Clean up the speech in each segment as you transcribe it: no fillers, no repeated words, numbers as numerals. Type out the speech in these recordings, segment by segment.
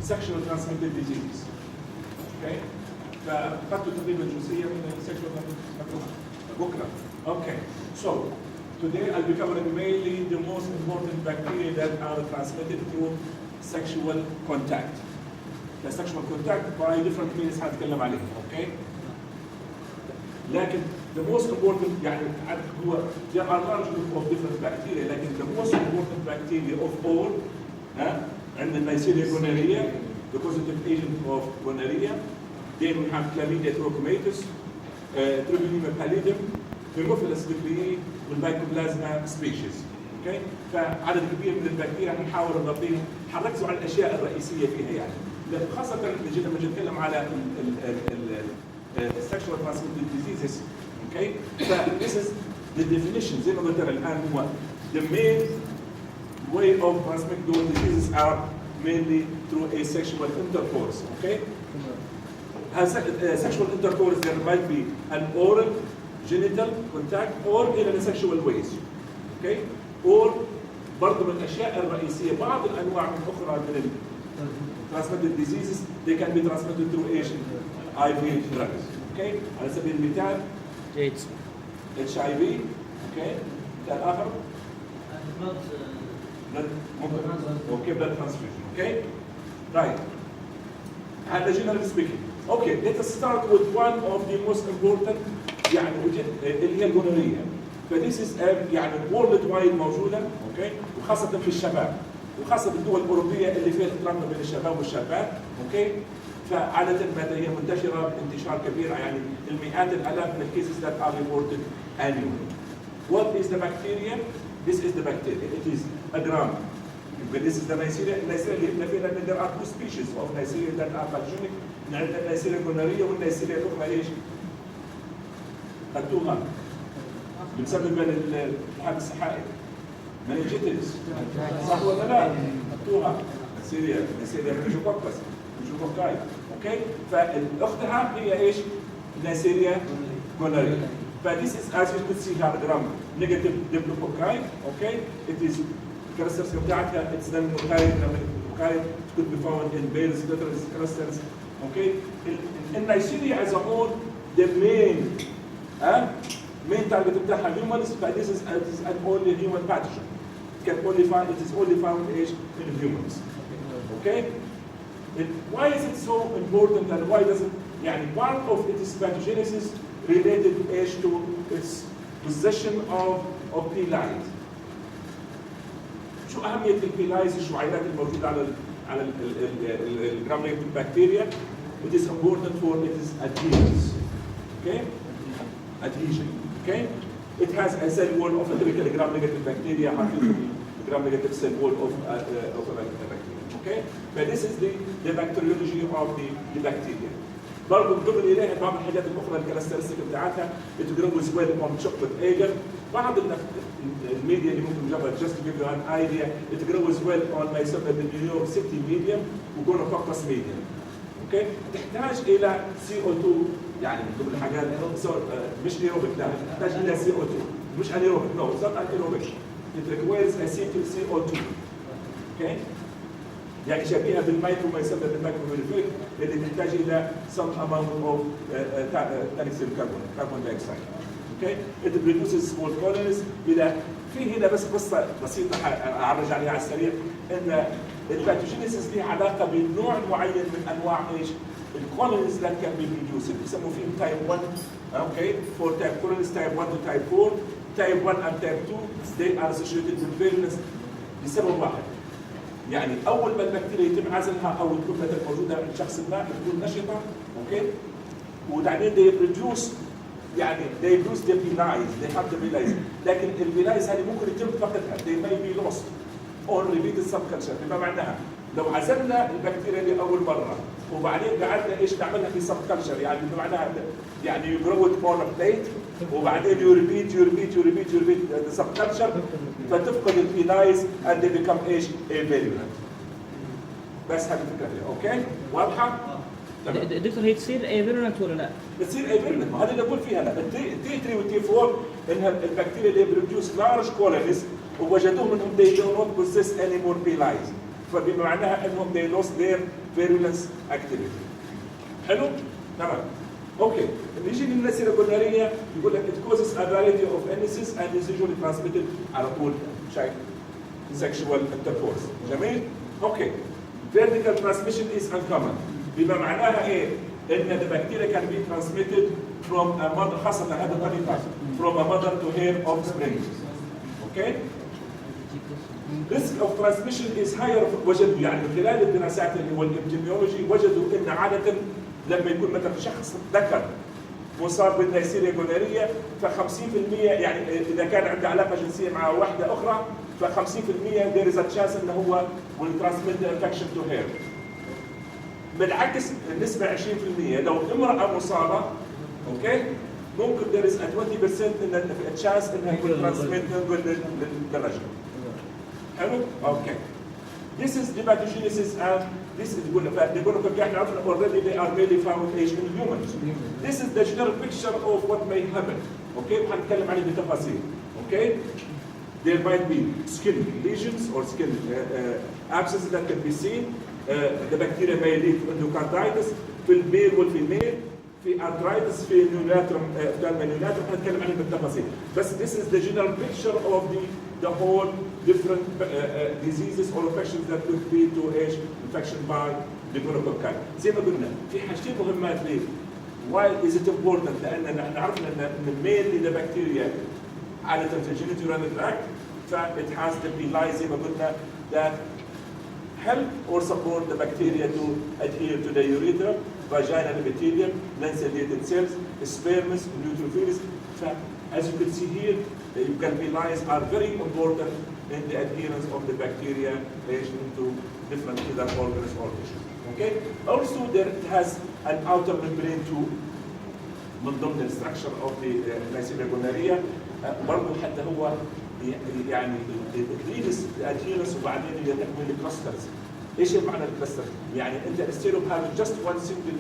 sexual transmitted diseases. Okay? فأخذتوا تقريبا جزئية من sexual transmitted بكرة. Okay. So today I'll be covering mainly the most important bacteria that are transmitted through sexual contact. The sexual contact by different means هنتكلم عليه. Okay? لكن the most important يعني هو there are large group of different bacteria لكن the most important bacteria of all عندنا Neisseria gonorrhea, the causative agent of gonorrhea. Then we have Chlamydia trachomatis, Tribunema pallidum, Haemophilus vicrii والمايكوبلازما species. Okay? فعدد كبير من البكتيريا هنحاول نغطيهم، هنركزوا على الاشياء الرئيسيه فيها يعني. خاصه لما نتكلم على sexual transmitted diseases. Okay? This is the definition زي ما قلت الان هو the main way of transmitting those diseases are mainly through asexual intercourse. Okay? Sexual intercourse there might be an oral, genital contact or in a sexual ways. Okay? Or برضه من الاشياء الرئيسيه بعض الانواع من اخرى من transmitted diseases they can be transmitted through HIV drugs. Okay? على سبيل المثال AIDS. HIV. Okay? مثال اخر okay, blood transfusion. Okay? Right. هذا generally speaking. Okay, let us start with one of the most important يعني اللي هي الجونوريا. فديس از يعني وورلد وايد موجوده، اوكي؟ وخاصه في الشباب، وخاصه بالدول الاوروبيه اللي فيها اختلاط بين الشباب والشابات، اوكي؟ فعاده ما هي منتشره بانتشار كبير يعني المئات الالاف من الكيسز that are reported annually. What is the bacteria? This is the bacteria. It is a gram. This is the Neisseria. Neisseria اللي احنا فيها لان there are two species of Neisseria that are pathogenic. عندنا Neisseria gonorrhea والنيسيريا الاخرى ايش؟ خدتوها. بتسبب الالتهاب السحائي. مننجيتس. صح ولا لا؟ خدتوها. نيسيريا ميجوكوكس. ميجوكوكاي. اوكي؟ فاختها هي ايش؟ نيسيريا gonorrhea. فديس is as you could see here gram negative diplococci. Okay? It is clusters بتاعتها it's then nucleococci. It could be found in bales, litters, clusters. Okay? In Neisseria as a whole, the main target بتاعها humans, but this is an only human pathogen. It is only found in humans. Okay? Why is it so important and why does it يعني part of its pathogenesis related to its possession of pili. شو أهمية البيلايز الشعيرات الموجودة على الجرام نيجاتيف بكتيريا؟ It is important for its adherence. Okay? Adhesion. Okay? It has a cell wall of a typical gram-negative bacteria, gram-negative cell wall of a bacteria. Okay? But this is the bacteriology of the bacteria. برضه بضمن اليها بعض الحاجات الاخرى الكاركترستيك بتاعتها it grows well on chocolate agar. بعض الميديا اللي ممكن نجربها just to give you an idea it grows well on ما يسمى بالنيويورك سيتي medium وجونوكوكس medium. اوكي؟ تحتاج الى CO2 يعني من ضمن الحاجات مش ايروبيك لا تحتاج الى CO2 مش انيروبيك نو اتس نوت انيروبيك it requires acetyl CO2. اوكي؟ يعني شبيهه بالمايكرو ما يسمى بالمايكروفيلفيك اللي تحتاج الى some amount of carbon dioxide. اوكي؟ it produces small colonies. الى في هنا بس قصه بسيطه اعرج عليها على السريع ان الباثوجينيسيس لها علاقه بنوع معين من انواع ايش؟ الكولونيز that can be produced بيسموا فيهم تايب 1 اوكي فور تايب كولونيز تايب 1 وتايب 4 تايب 1 and تايب 2 they are associated with virulence لسبب واحد. يعني اول ما البكتيريا يتم عزلها او الكتله الموجوده عند شخص ما تكون نشطه اوكي وبعدين they produce يعني they produce the pilies they have the pilies لكن البيلايز هذه ممكن يتم فقدها they may be lost on repeated subculture بما معناها لو عزلنا البكتيريا لاول مره وبعدين قعدنا ايش نعملها في subculture يعني بما معناها يعني you grow it on a plate وبعدين you repeat the subculture فتفقد البيلايز and they become ايش؟ virulent. بس هذه الفكره فيها اوكي؟ واضحه؟ دكتور هي تصير virulent ولا لا؟ بتصير virulent هذا اللي اقول فيها انا التي 3 والتي 4 انها البكتيريا اللي بروديوس لارج كولونيز ووجدوهم انهم they do not possess any more pili فبما معناها انهم they lost their virulence activity. حلو؟ تمام. اوكي، نيجي للنسيره الجونوريا يقول لك it causes a variety of illnesses and is usually transmitted على طول شايف sexual intercourse. جميل؟ اوكي. Vertical transmission is uncommon. بما معناها ايه؟ ان the bacteria can be transmitted from a mother خاصة هذا الطريقة from a mother to her offspring. اوكي؟ risk of transmission is higher. وجدوا يعني من خلال الدراسات اللي هو الابتيميولوجي وجدوا ان عادة لما يكون مثلا شخص ذكر مصاب بالنيسيريا جونوريا ف 50% يعني اذا كان عنده علاقه جنسيه مع واحده اخرى ف 50% there is a chance انه هو will transmit the infection to her. بالعكس النسبه 20% لو امراه مصابه اوكي ممكن there is a 20% ان chance انها تكون transmit للرجل. حلو؟ اوكي. This is the pathogenesis and this is the احنا عرفنا already they are mainly found in humans. This is the general picture of what may happen. Okay, وهنتكلم عليه بتفاصيل. Okay, there might be skin lesions or skin abscesses that can be seen. The bacteria may lead to endocarditis في الميل والفيميل. في arthritis في neonatum neonatum هنتكلم عليه بالتفاصيل. بس this is the general picture of the whole different diseases or infections that could lead to infection by the gonococci. زي ما قلنا في حاجتين مهمات ليه. Why is it important؟ لأن احنا عرفنا ان mainly the bacteria عادة في genitourinary tract ف it has to be lie زي ما قلنا that help or support the bacteria to adhere to the urethra, vaginal epithelium, lancelated cells, sperms, neutrophils. As you can see here, the lies are very important in the adherence of the bacteria into different other organs or tissues. Okay. Also, there has an outer membrane too. من ضمن الستراكشر اوف ذا نيسيريا جونوريا برضه حتى هو يعني الادهيرنس وبعدين تكوين الكلاسترز. ايش معنى الكلاستر؟ يعني انت instead of having just one single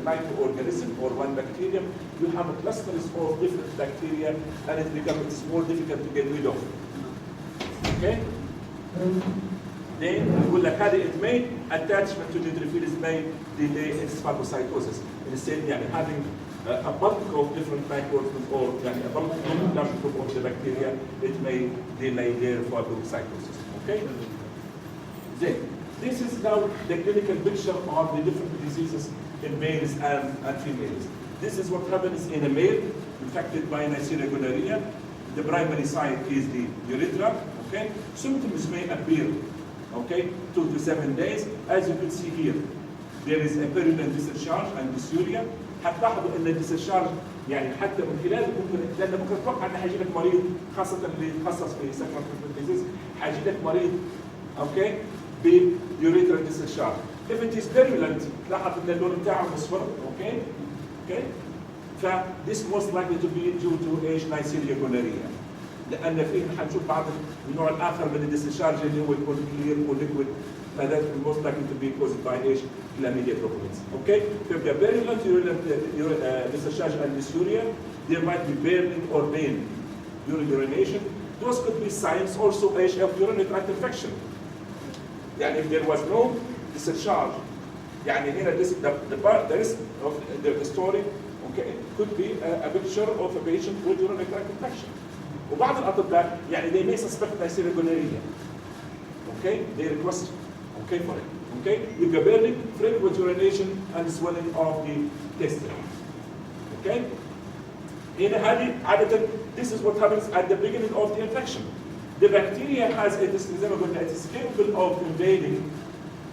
microorganism or one bacterium, you have clusters of different bacteria and it becomes more difficult to get rid of. Okay? Then يقول لك هذه it may attachment to neutrophils may delay its phagocytosis. Instead يعني having a bulk of different microorganisms or يعني a bulk of the bacteria, it may delay their phagocytosis. Okay? Then this is now the clinical picture of the different diseases in males and females. This is what happens in a male infected by Neisseria gonorrhea. The primary sign is the urethra. Okay, symptoms may appear. Okay, 2 to 7 days. As you can see here, there is a purulent discharge and dysuria. هتلاحظوا ان الديسشارج يعني حتى من خلال ممكن لان ممكن تتوقع ان هيجي لك مريض خاصه اللي يتخصص في سكر ديزيز هيجي لك مريض اوكي بيوريترال ديسشارج. If it is purulent تلاحظ ان اللون بتاعه مصفر اوكي اوكي ف this most likely to be due to ايش Neisseria gonorrhea لان فيه حنشوف بعض النوع الاخر من الديسشارج اللي هو يكون كلير وليكويد فذات most likely to be caused by ايش chlamydia properties. Okay, فيبقى purulent discharge and dysuria. There might be burning or pain during urination. Those could be signs also of urinary tract infection. يعني if there was no discharge يعني هنا the rest of the story okay could be a picture of a patient with urinary tract infection. وبعض الأطباء يعني they may suspect Neisseria gonorrhea. Okay, they request okay for it. Okay, with the burning, frequent urination and swelling of the testicles. Okay, in عادة this is what happens at the beginning of the infection. The bacteria has it is capable of invading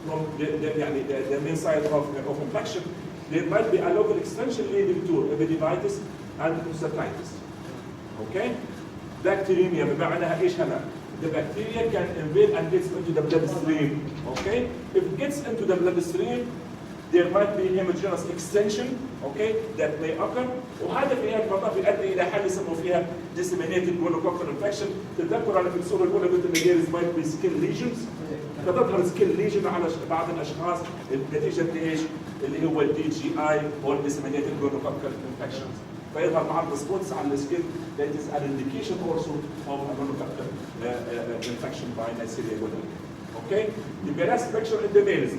from the main side of infection. There might be a local extension leading to epididymitis and prostatitis. Okay, bacteremia بمعنى ايش هنا؟ The bacteria can invade and gets into the bloodstream. Okay, if it gets into the bloodstream, there might be hemogenous extension. Okay, that may occur. وهذا في نهاية المطاف يؤدي إلى حالة يسموا فيها disseminated gonococcal infection. تتذكروا أنا في الصورة الأولى قلت إن there might be skin lesions. فتظهر skin lesion على بعض الأشخاص نتيجة إيش؟ اللي هو DGI or disseminated gonococcal infections. فيظهر مع الريسبونس على السكين that is an indication also of a gonococcal infection by Neisseria gonorrhea. Okay, the last picture in the males.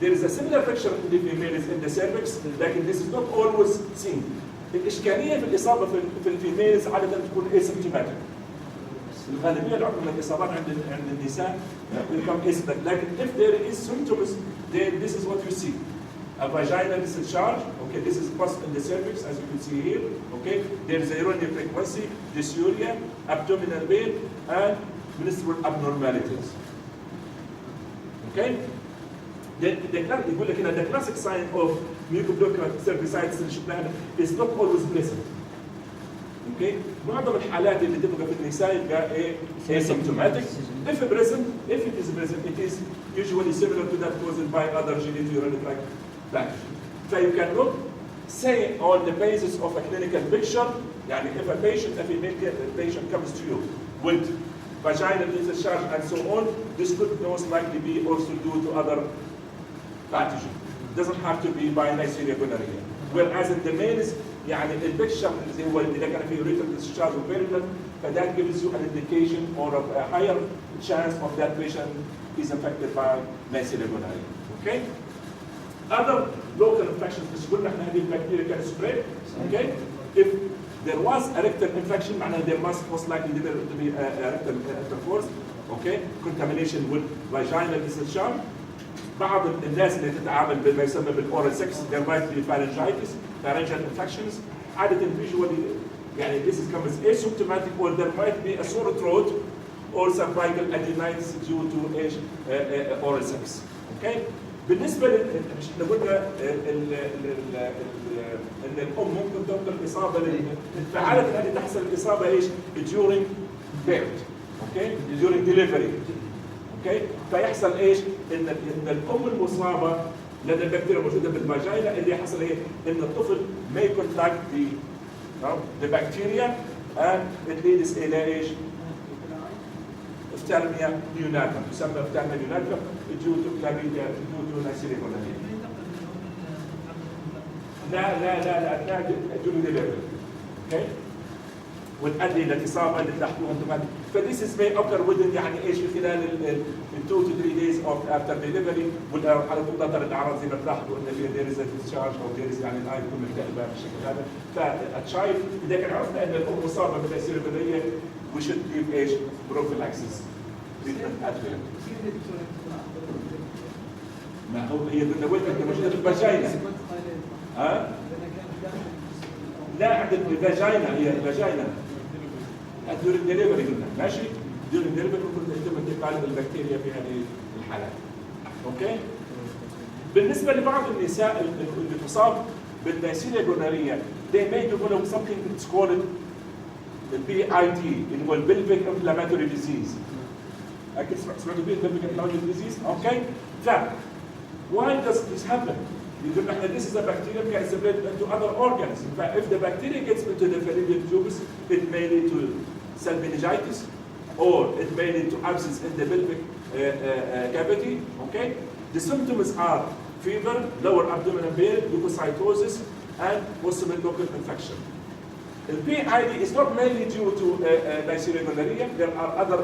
There is a similar picture in the females in the cervix, لكن this is not always seen. الإشكالية في الإصابة في الفيميلز عادة تكون asymptomatic. الغالبية العظمى من الإصابات عند النساء become asymptomatic. لكن if there is symptoms, then this is what you see. A vaginal discharge, okay, this is pus in the cervix, as you can see here, okay. There is a urinary frequency, dysuria, abdominal pain, and menstrual abnormalities. Okay? يقول لك هنا the classic sign of mucoblocar cervicitis اللي شفناها is not always present. Okay? معظم الحالات اللي تبقى في النساء يبقى asymptomatic. If it is present, it is usually similar to that caused by other genitourinary tract pathogen. So you can look, say on the basis of a clinical picture, يعني if a female patient comes to you with vaginal discharge and so on, this could most likely be also due to other pathogen. Doesn't have to be by Neisseria gonorrhea. Whereas in the males, يعني البكشر اللي هو إذا كان فيه urethral discharge or virulent, that gives you an indication or a higher chance of that patient is infected by Neisseria gonorrhea. Okay? Other local infections, مش قلنا احنا هذه البكتيريا can spread. Okay? If there was a rectal infection, معناها there must most likely to be a rectal intercourse. Okay? Contamination with vaginal discharge. بعض الناس اللي تتعامل بما يسمى بالاورال سكس there might be pharyngitis, pharyngeal infections. عادة visually يعني this is comes asymptomatic or there might be a sore throat or cervical adenitis due to ايش oral sex. Okay? بالنسبة مش احنا قلنا ان الام ممكن تنقل الاصابة في حالة هذه تحصل الاصابة ايش؟ during birth. Okay? During delivery. اوكي فيحصل ايش؟ ان الام المصابه لدى البكتيريا الموجوده بالفاجينا اللي يحصل ايه؟ ان الطفل may contact the bacteria and it leads الى ايش؟ افتالميا نيوناتا تسمى افتالميا نيوناتا due to chlamydia due to Neisseria gonorrhea. لا during delivery. اوكي؟ وتؤدي الى الاصابه اللي تحتوها انتم. فديس از may occur within يعني ايش في خلال ال 2 to 3 days of after delivery على طول تظهر الاعراض زي ما تلاحظوا ان في there is a discharge او there is يعني الاي تكون ملتهبه بالشكل هذا. فالشايف اذا كان عرفنا ان الام مصابه بالنيسيريا الجونوريا we should give ايش؟ prophylaxis. ما هو هي بالنويتة موجوده في الفاجينا. ها؟ لا عند الفاجينا هي الفاجينا. during delivery قلنا ماشي؟ during delivery ممكن يتم انتقال البكتيريا في هذه الحالات. اوكي؟ بالنسبه لبعض النساء اللي تصاب بالنيسيريا جونوريا they may develop something that's called the PID اللي هو pelvic inflammatory disease. اكيد سمعتوا به pelvic inflammatory disease. اوكي؟ ف why does this happen? Because this is a bacterium can spread into other organs. In fact, if the bacteria gets into the fallopian tubes, it may lead to cell meningitis, or it may lead to abscess in the pelvic cavity. Okay, the symptoms are fever, lower abdominal pain, leukocytosis, and possible local infection. The PID is not mainly due to Neisseria gonorrhea. There are other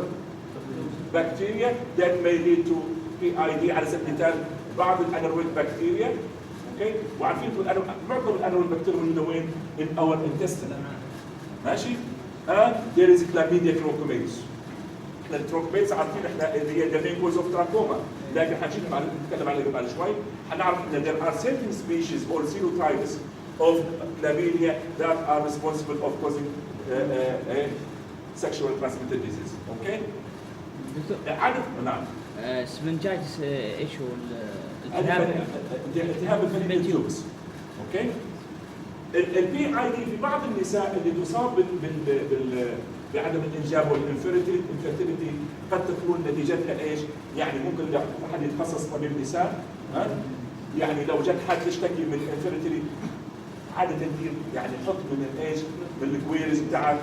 bacteria that may lead to PID. على سبيل المثال بعض الانيرويد بكتيريا. اوكي وعارفين معظم الانيرويد بكتيريا موجوده وين؟ in our intestine. ماشي؟ and there is chlamydia trachomatis. احنا التراكوميتس عارفين احنا اللي هي the main cause of trachoma. لكن حنجي نتكلم عليها بعد شوي. حنعرف ان there are certain species or serotypes of chlamydia that are responsible of causing sexual transmitted disease. اوكي؟ عدد نعم. سفنجايتس ايش هو التهاب الفالوبيان تيوبس. اوكي؟ البي اي دي في بعض النساء اللي تصاب بعدم الانجاب والانفيرتيليتي قد تكون نتيجتها ايش؟ يعني ممكن حد يتخصص طبيب نساء يعني لو جت حد تشتكي من الانفيرتيليتي عاده ندير يعني نحط من ايش؟ من الكويريز بتاعت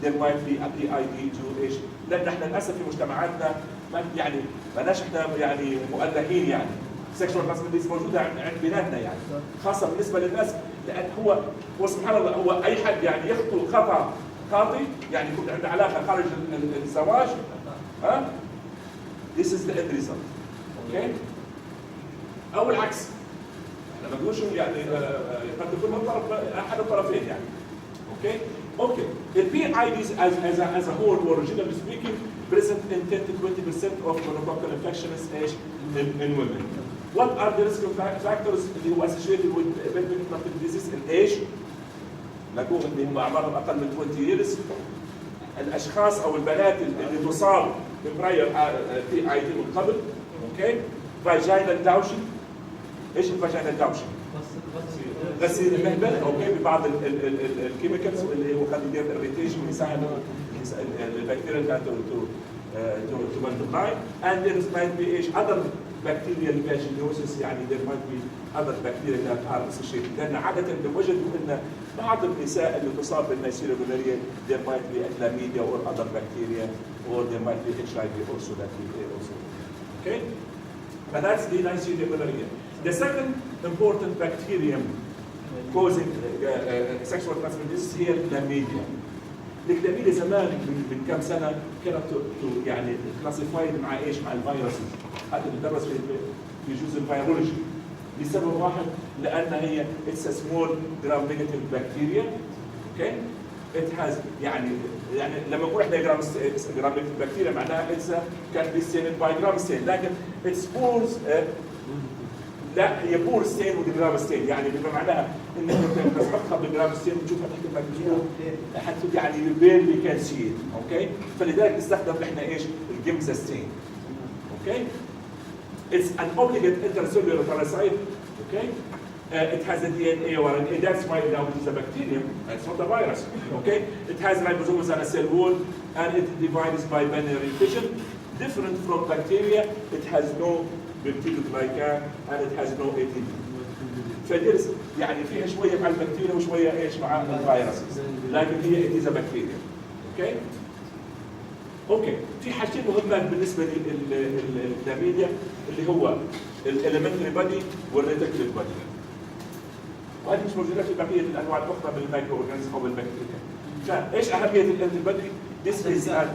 there might be a PID to ايش؟ لان احنا للاسف في مجتمعاتنا يعني مالناش احنا يعني مؤلهين يعني سكشوال ترانسميشن موجوده عند بلادنا يعني خاصه بالنسبه للناس لان هو سبحان الله هو اي حد يعني يخطو خطا يعني يكون عنده علاقه خارج الزواج This is the end result. Okay? او العكس. احنا ما بنقولش يعني قد يكون من طرف احد الطرفين يعني. Okay? Okay. The PIDs as a whole, or generally speaking, present in 10 to 20% of monococcal infections in women. What are the risk factors اللي هو associated with pelvic inflammatory disease in age؟ نقول اللي هم اعمارهم اقل من 20 years. الاشخاص او البنات اللي تصاب ببراير PID من قبل. اوكي؟ فاجينال داوشن. ايش الفاجينال داوشن؟ غسيل المهبل اوكي ببعض الكيميكالز اللي هو قد يدير اريتيشن ويساعد البكتيريا to multiply, and there might be other bacterial vaginosis يعني there might be other bacteria that are associated. لان عاده وجدوا ان بعض النساء اللي تصاب بالنيسيريا جونوريا there might be chlamydia or other bacteria or there might be HIV also that we also. Okay? But that's the Neisseria gonorrhea. The second important bacterium causing sexual transmitted disease هي الكلاميديا. الكلاميديا زمان من كم سنه كانت يعني كلاسيفايد مع ايش؟ مع الفيروسز. هذا بيدرس في جزء الفيرولوجي. لسبب واحد لان هي it's a small gram negative bacteria. Okay? It has يعني لما نقول احنا جرام negative bacteria معناها it's can be stained by gram stain لكن it spores لا هي بور ستين ودي ستين يعني بما معناها انك تسبقها بالجرام ستين وتشوفها تحت الميكروسكوب حتى يعني بيرلي كان سي اوكي فلذلك نستخدم احنا ايش؟ الجيمزا ستين اوكي It's an obligate intercellular parasite okay it has a DNA or an that's why now it is a bacterium it's not a virus okay it has ribosomes and a cell wall and it divides by binary fission different from bacteria it has no بالتيكوجلايكان and it has no ATP. فدرس يعني فيها شويه مع البكتيريا وشويه ايش مع الفيروس لكن هي it is a bacteria. اوكي؟ اوكي في حاجتين مهمات بالنسبه للكلاميديا اللي هو الاليمنتري بادي والريتيكولار بادي. وهذه مش موجوده في بقيه الانواع الاخرى من المايكرو اورجانيزم او البكتيريا. فايش اهميه الاليمنتري بادي؟ This is an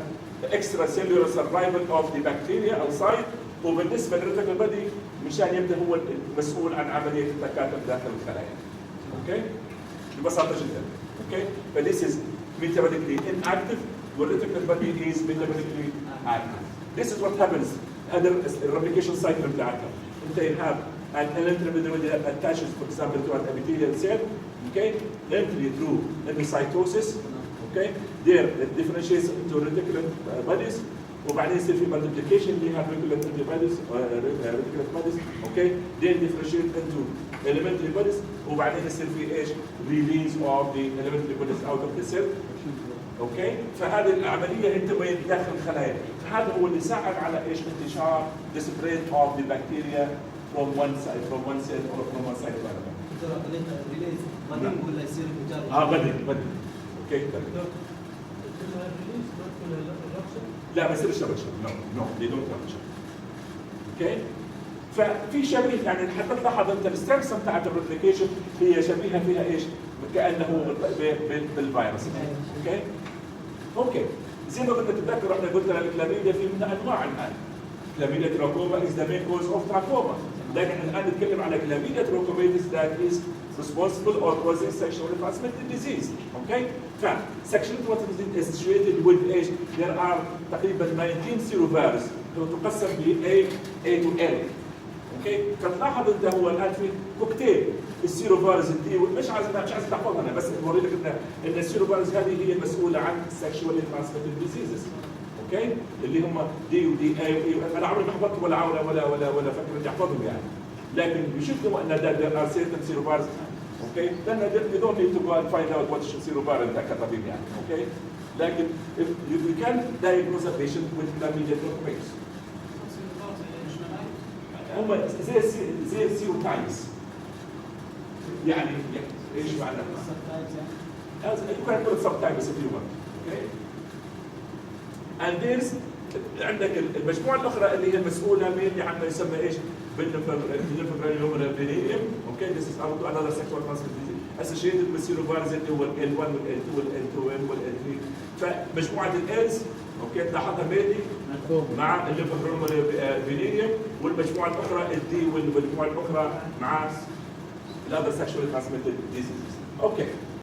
extracellular survival of the bacteria outside وبالنسبه للريتيكولار بادي مشان يبدا هو المسؤول عن عمليه التكاثر داخل الخلايا. اوكي؟ ببساطه جدا. اوكي؟ فthis is metabolically inactive والريتيكولار بادي is metabolically active. This is what happens هذا الريبليكيشن سايكل بتاعتها. انت you have an intermediary that attaches for example to an epithelial cell. Okay? Entry through endocytosis. Okay? There it differentiates into reticular bodies. وبعدين يصير في multiplication اللي هي reticular antibodies reticular bodies اوكي then differentiate into elementary bodies وبعدين يصير في ايش release of the elementary bodies out of the cell اوكي فهذه العمليه انت داخل الخلايا فهذا هو اللي يساعد على ايش انتشار the spread of the bacteria from one cell or from one side to another. ريليز بعدين ولا يصير مجرد بدل اوكي لا ما يصيرش ربشة نو دي دونت ربشة اوكي ففي شبيه يعني حتى تلاحظ انت الستركس بتاعت الريبليكيشن هي شبيهه فيها ايش؟ كانه بالفيروس اوكي اوكي زي ما كنت تتذكر احنا قلنا الكلاميديا في منها انواع الان كلاميديا تراكوما is the main cause of trachoma لكن الان نتكلم على كلاميديا تراكوميتس that is responsible or causing sexually transmitted disease okay sexually transmitted disease is associated with age there are تقريبا 19 سيروفيروس تقسم ب A to L اوكي فتلاحظ انت هو الان في كوكتيل السيروفيروس دي مش عايز تحفظها انا بس بوري لك ان السيروفيروس هذه هي المسؤوله عن sexually transmitted diseases اوكي اللي هم دي ودي اي انا عمري ما حفظت ولا عاوله ولا فكر اني احفظهم يعني لكن بيشوفوا ان there are certain serovirus اوكي then you don't need to go and find out what is serovirus انت كطبيب يعني اوكي لكن you can diagnose a patient with chlamydia trachomatis هم زي السيروتايبس يعني ايش معنى؟ you can put subtypes if you want okay and there's عندك المجموعه الاخرى اللي هي المسؤوله من عما يسمى ايش؟ بالنفرانيوم فينيريوم اوكي this is another sexual transmitted disease associated with serovirus اللي هو ال1 وال L2 وال L2 وال L3 فمجموعه الالز اوكي تلاحظها mainly مع الليفوبرومولينيوم، والمجموعه الاخرى الدي، والمجموعه الاخرى مع الاذر سكشوال ترانسميتد ديزيز. اوكي